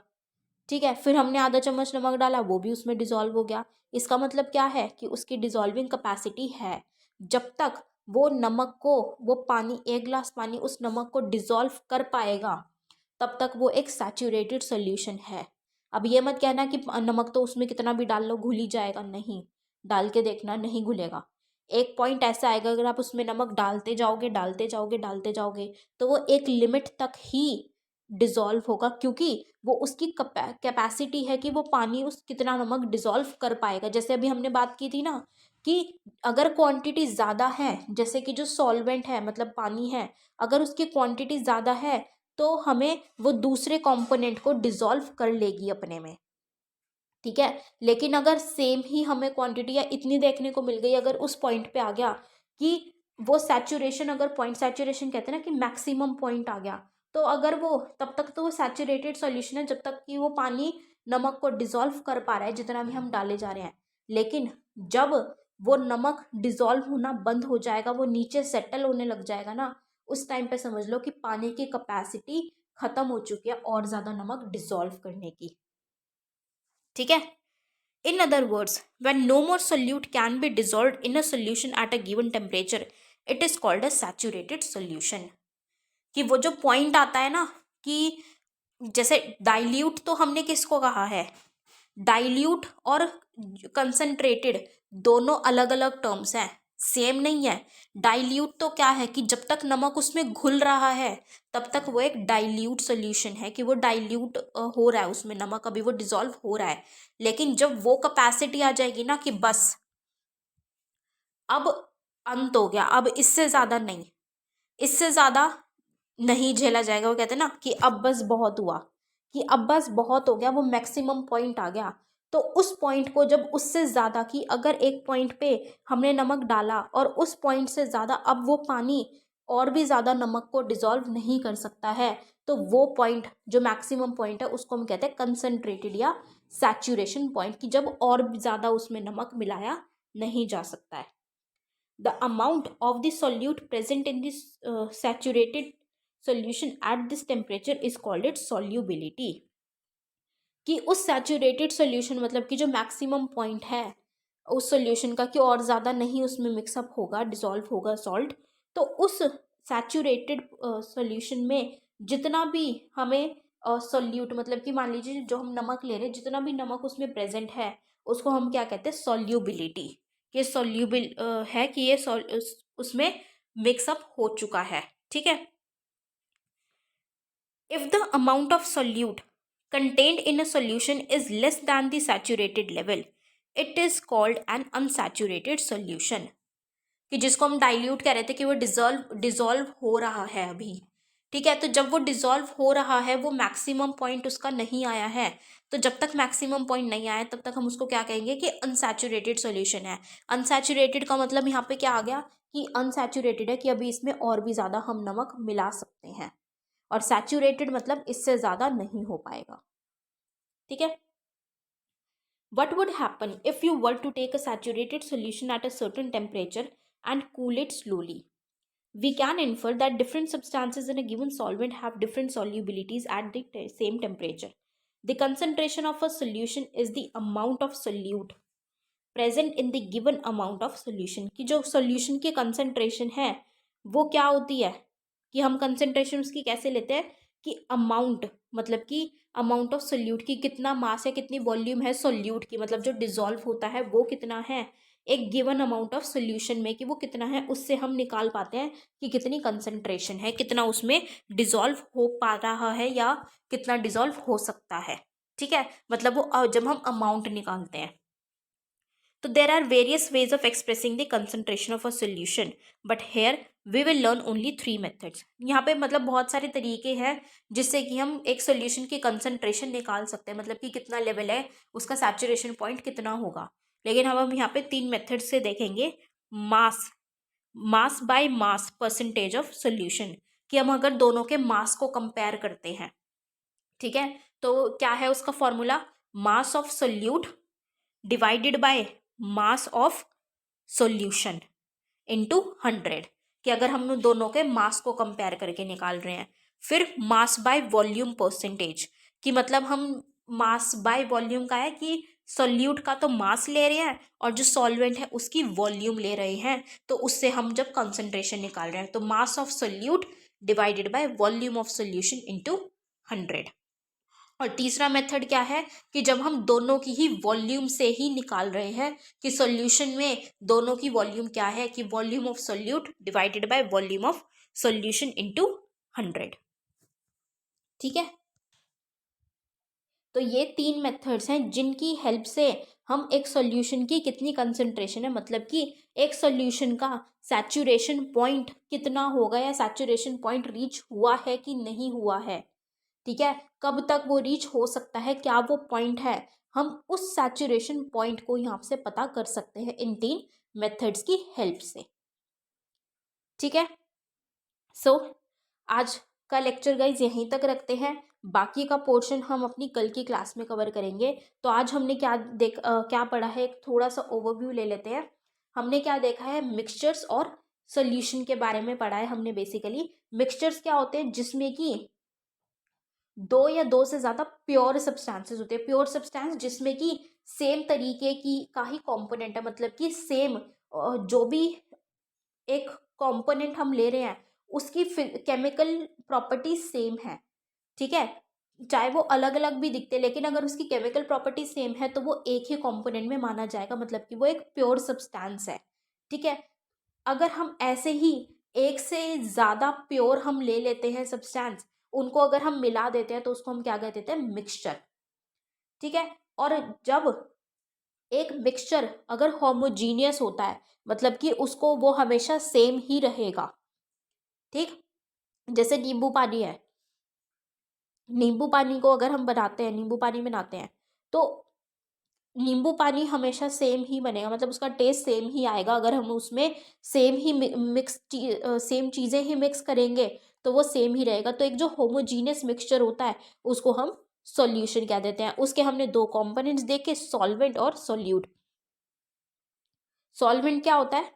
ठीक है, फिर हमने आधा चम्मच नमक डाला, वो भी उसमें डिसॉल्व हो गया। इसका मतलब क्या है कि उसकी डिसॉल्विंग कैपेसिटी है। जब तक वो नमक को, वो पानी, एक गिलास पानी उस नमक को डिसॉल्व कर पाएगा, तब तक वो एक सैचुरेटेड सोल्यूशन है। अब ये मत कहना कि नमक तो उसमें कितना भी डाल लो घुल ही जाएगा, नहीं, डाल के देखना, नहीं घुलेगा। एक पॉइंट ऐसा आएगा, अगर आप उसमें नमक डालते जाओगे डालते जाओगे डालते जाओगे, तो वो एक लिमिट तक ही डिसॉल्व होगा, क्योंकि वो उसकी कैपेसिटी है कि वो पानी उस कितना नमक डिसॉल्व कर पाएगा। जैसे अभी हमने बात की थी ना कि अगर क्वांटिटी ज़्यादा है, जैसे कि जो सॉल्वेंट है मतलब पानी है, अगर उसकी क्वांटिटी ज़्यादा है, तो हमें वो दूसरे कंपोनेंट को डिसॉल्व कर लेगी अपने में, ठीक है। लेकिन अगर सेम ही हमें क्वांटिटी या इतनी देखने को मिल गई, अगर उस पॉइंट पे आ गया कि वो सैचुरेशन, अगर पॉइंट सैचुरेशन कहते हैं ना कि मैक्सिमम पॉइंट आ गया, तो अगर वो तब तक तो वो सैचुरेटेड सॉल्यूशन है जब तक कि वो पानी नमक को डिसॉल्व कर पा रहा है जितना भी हम डाले जा रहे हैं। लेकिन जब वो नमक डिसॉल्व होना बंद हो जाएगा, वो नीचे सेटल होने लग जाएगा ना, उस टाइम पे समझ लो कि पानी की कैपेसिटी खत्म हो चुकी है और ज्यादा नमक डिसॉल्व करने की। ठीक है। In other words, when no more solute can be dissolved in a solution at a given temperature, it is called a saturated solution. कि वो जो पॉइंट आता है ना कि जैसे डाइल्यूट तो हमने किसको कहा है, डाइल्यूट और कंसंट्रेटेड दोनों अलग अलग टर्म्स हैं, सेम नहीं है। डाइल्यूट तो क्या है कि जब तक नमक उसमें घुल रहा है तब तक वो एक डाइल्यूट सॉल्यूशन है, कि वो डाइल्यूट हो रहा है उसमें नमक, अभी वो डिसॉल्व हो रहा है। लेकिन जब वो कैपेसिटी आ जाएगी ना कि बस अब अंत हो गया, अब इससे ज़्यादा नहीं, इससे ज़्यादा नहीं झेला जाएगा, वो कहते हैं ना कि अब बस बहुत हुआ, कि अब बस बहुत हो गया, वो मैक्सिमम पॉइंट आ गया, तो उस पॉइंट को जब उससे ज़्यादा की अगर एक पॉइंट पे हमने नमक डाला और उस पॉइंट से ज़्यादा अब वो पानी और भी ज़्यादा नमक को डिसॉल्व नहीं कर सकता है, तो वो पॉइंट जो मैक्सिमम पॉइंट है उसको हम कहते हैं कंसंट्रेटेड या सैचुरेशन पॉइंट, कि जब और भी ज़्यादा उसमें नमक मिलाया नहीं जा सकता है। The amount of the solute present in this saturated solution at this temperature is called its solubility. कि उस सैचुरेटेड सॉल्यूशन मतलब कि जो मैक्सिमम पॉइंट है उस सॉल्यूशन का, कि और ज़्यादा नहीं उसमें मिक्सअप होगा, डिसॉल्व होगा सॉल्ट, तो उस सैचुरेटेड सॉल्यूशन में जितना भी हमें सॉल्यूट मतलब कि मान लीजिए जो हम नमक ले रहे हैं, जितना भी नमक उसमें प्रेजेंट है उसको हम क्या कहते हैं, सॉल्युबिलिटी। कि सॉल्युबल है कि ये उसमें मिक्सअप हो चुका है। ठीक है। If the amount of solute contained in a solution is less than the saturated level, it is called an unsaturated solution. कि जिसको हम डाइल्यूट कह रहे थे कि वो डिसॉल्व हो रहा है अभी। ठीक है। तो जब वो डिसॉल्व हो रहा है, वो मैक्सिमम पॉइंट उसका नहीं आया है, तो जब तक मैक्सिमम पॉइंट नहीं आया तब तक हम उसको क्या कहेंगे कि अनसैचुरेटेड सॉल्यूशन है। अनसैचुरेटेड का मतलब यहाँ पे क्या आ गया कि अनसैचुरेटेड है, कि अभी इसमें और भी ज़्यादा हम नमक मिला सकते हैं, और सैचुरेटेड मतलब इससे ज़्यादा नहीं हो पाएगा। ठीक है। What would happen if you were to take a saturated solution at a certain temperature and cool it slowly? We can infer that different substances in a given solvent have different solubilities at the same temperature. The concentration of a solution is the amount of solute present in the given amount of solution. कि जो solution की concentration है वो क्या होती है, कि हम concentration उसकी कैसे लेते हैं कि amount मतलब कि amount of solute की कितना मास है, कितनी वॉल्यूम है solute की, मतलब जो डिसॉल्व होता है वो कितना है एक गिवन अमाउंट ऑफ सोल्यूशन में, कि वो कितना है उससे हम निकाल पाते हैं कि कितनी कंसंट्रेशन है, कितना उसमें डिसॉल्व हो पा रहा है या कितना डिसॉल्व हो सकता है। ठीक है। मतलब वो जब हम अमाउंट निकालते हैं, तो there are various ways of expressing the concentration of a solution, but here we will learn only 3 methods. यहाँ पे मतलब बहुत सारे तरीके हैं जिससे कि हम एक सोल्यूशन की कंसंट्रेशन निकाल सकते हैं, मतलब कि कितना लेवल है उसका, सैचुरेशन पॉइंट कितना होगा। लेकिन हम यहाँ पे 3 मेथड से देखेंगे। Mass, mass by mass percentage of solution, कि हम अगर दोनों के मास को कंपेयर करते हैं। ठीक है। तो क्या है उसका formula, mass of solute divided by mass of solution into 100, कि अगर हम दोनों के मास को कंपेयर करके निकाल रहे हैं। फिर मास बाय वॉल्यूम परसेंटेज, कि मतलब हम मास बाय वॉल्यूम का है कि सॉल्यूट का तो मास ले रहे हैं और जो सॉल्वेंट है उसकी वॉल्यूम ले रहे हैं, तो उससे हम जब कंसंट्रेशन निकाल रहे हैं तो mass of solute divided by volume of solution into 100। और तीसरा मेथड क्या है कि जब हम दोनों की ही वॉल्यूम से ही निकाल रहे हैं, कि सॉल्यूशन में दोनों की वॉल्यूम क्या है, कि volume of solute divided by volume of solution into 100। ठीक है। तो ये 3 मेथड्स हैं जिनकी हेल्प से हम एक सॉल्यूशन की कितनी कंसंट्रेशन है, मतलब कि एक सॉल्यूशन का सैचुरेशन पॉइंट कितना होगा या सैचुरेशन पॉइंट रीच हुआ है कि नहीं हुआ है, ठीक है, कब तक वो रीच हो सकता है, क्या वो पॉइंट है, हम उस सैचुरेशन पॉइंट को यहाँ से पता कर सकते हैं इन 3 मेथड्स की हेल्प से। ठीक है, सो आज का लेक्चर गाइज यहीं तक रखते हैं, बाकी का पोर्शन हम अपनी कल की क्लास में कवर करेंगे। तो आज हमने क्या पढ़ा है, एक थोड़ा सा ओवरव्यू ले लेते हैं। हमने क्या देखा है, मिक्सचर्स और सोल्यूशन के बारे में पढ़ा है हमने। बेसिकली मिक्सचर्स क्या होते हैं, जिसमें कि 2 या 2 से ज़्यादा प्योर सब्सटेंसेस होते हैं। प्योर सब्सटेंस जिसमें कि सेम तरीके की का ही कॉम्पोनेंट है, मतलब कि सेम जो भी एक कंपोनेंट हम ले रहे हैं उसकी केमिकल प्रॉपर्टी सेम है। ठीक है, चाहे वो अलग अलग भी दिखते, लेकिन अगर उसकी केमिकल प्रॉपर्टी सेम है तो वो एक ही कंपोनेंट में माना जाएगा, मतलब कि वो एक प्योर सब्सटेंस है। ठीक है, अगर हम ऐसे ही एक से ज़्यादा प्योर हम ले लेते हैं सब्सटेंस, उनको अगर हम मिला देते हैं तो उसको हम क्या कह देते हैं, मिक्सचर। ठीक है, और जब एक मिक्सचर अगर होमोजीनियस होता है, मतलब कि उसको वो हमेशा सेम ही रहेगा। ठीक, जैसे नींबू पानी है, नींबू पानी को अगर हम बनाते हैं, नींबू पानी बनाते हैं तो नींबू पानी हमेशा सेम ही बनेगा, मतलब उसका टेस्ट सेम ही आएगा। अगर हम उसमें सेम ही सेम चीज़ें ही मिक्स करेंगे तो वो सेम ही रहेगा। तो एक जो होमोजीनियस मिक्सचर होता है उसको हम सॉल्यूशन कह देते हैं। उसके हमने 2 कंपोनेंट्स देखे, सॉल्वेंट और सॉल्यूट। सॉल्वेंट क्या होता है,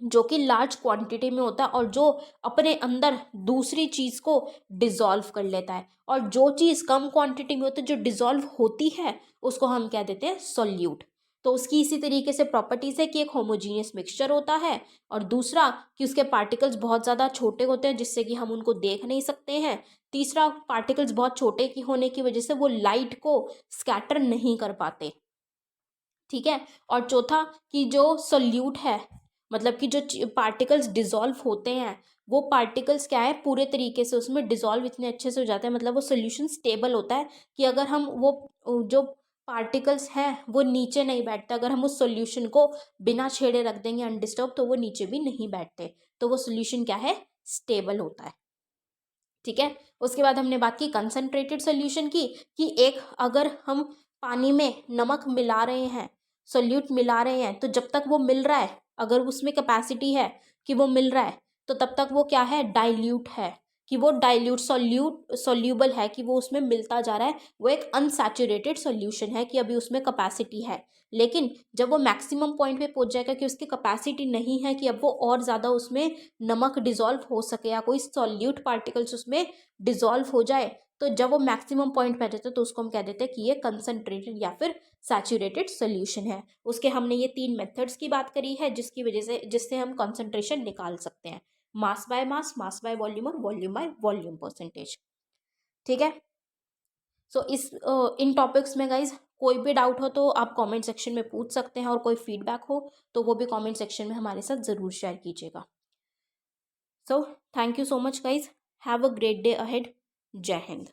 जो कि लार्ज क्वांटिटी में होता है और जो अपने अंदर दूसरी चीज़ को डिसॉल्व कर लेता है। और जो चीज़ कम क्वांटिटी में होती है, जो डिसॉल्व होती है, उसको हम क्या देते हैं, सॉल्यूट। तो उसकी इसी तरीके से प्रॉपर्टीज़ है कि एक होमोजीनियस मिक्सचर होता है, और दूसरा कि उसके पार्टिकल्स बहुत ज़्यादा छोटे होते हैं जिससे कि हम उनको देख नहीं सकते हैं। तीसरा, पार्टिकल्स बहुत छोटे की होने की वजह से वो लाइट को स्कैटर नहीं कर पाते। ठीक है, और चौथा कि जो सोल्यूट है, मतलब कि जो पार्टिकल्स डिसॉल्व होते हैं, वो पार्टिकल्स क्या है, पूरे तरीके से उसमें डिसॉल्व इतने अच्छे से हो जाते हैं, मतलब वो सोल्यूशन स्टेबल होता है कि अगर हम वो जो पार्टिकल्स हैं वो नीचे नहीं बैठते। अगर हम उस सोल्यूशन को बिना छेड़े रख देंगे अनडिस्टर्ब, तो वो नीचे भी नहीं बैठते। तो वो सोल्यूशन क्या है, स्टेबल होता है। ठीक है, उसके बाद हमने बात की कंसनट्रेटेड सोल्यूशन की, कि एक अगर हम पानी में नमक मिला रहे हैं, सोल्यूट मिला रहे हैं, तो जब तक वो मिल रहा है, अगर उसमें कैपेसिटी है कि वो मिल रहा है, तो तब तक वो क्या है, डाइल्यूट है, कि वो डाइल्यूट सोल्यूबल है, कि वो उसमें मिलता जा रहा है। वो एक अनसैचुरेटेड सोल्यूशन है कि अभी उसमें कैपेसिटी है। लेकिन जब वो मैक्सिमम पॉइंट पे पहुंच जाएगा कि उसकी कैपेसिटी नहीं है कि अब वो और ज़्यादा उसमें नमक डिसॉल्व हो सके या कोई सॉल्यूट पार्टिकल्स उसमें डिसॉल्व हो जाए, तो जब वो मैक्सिमम पॉइंट पे रहता है तो उसको हम कह देते हैं कि ये कंसनट्रेटेड या फिर सैचुरेटेड सोल्यूशन है। उसके हमने ये 3 मेथड्स की बात करी है, जिसकी वजह से जिससे हम कंसंट्रेशन निकाल सकते हैं, मास by mass, mass by volume और वॉल्यूम बाय वॉल्यूम परसेंटेज। ठीक है, सो इन टॉपिक्स में गाइज कोई भी डाउट हो तो आप कमेंट सेक्शन में पूछ सकते हैं, और कोई फीडबैक हो तो वो भी कमेंट सेक्शन में हमारे साथ ज़रूर शेयर कीजिएगा। So thank you so much guys, have a great day ahead. जय हिंद।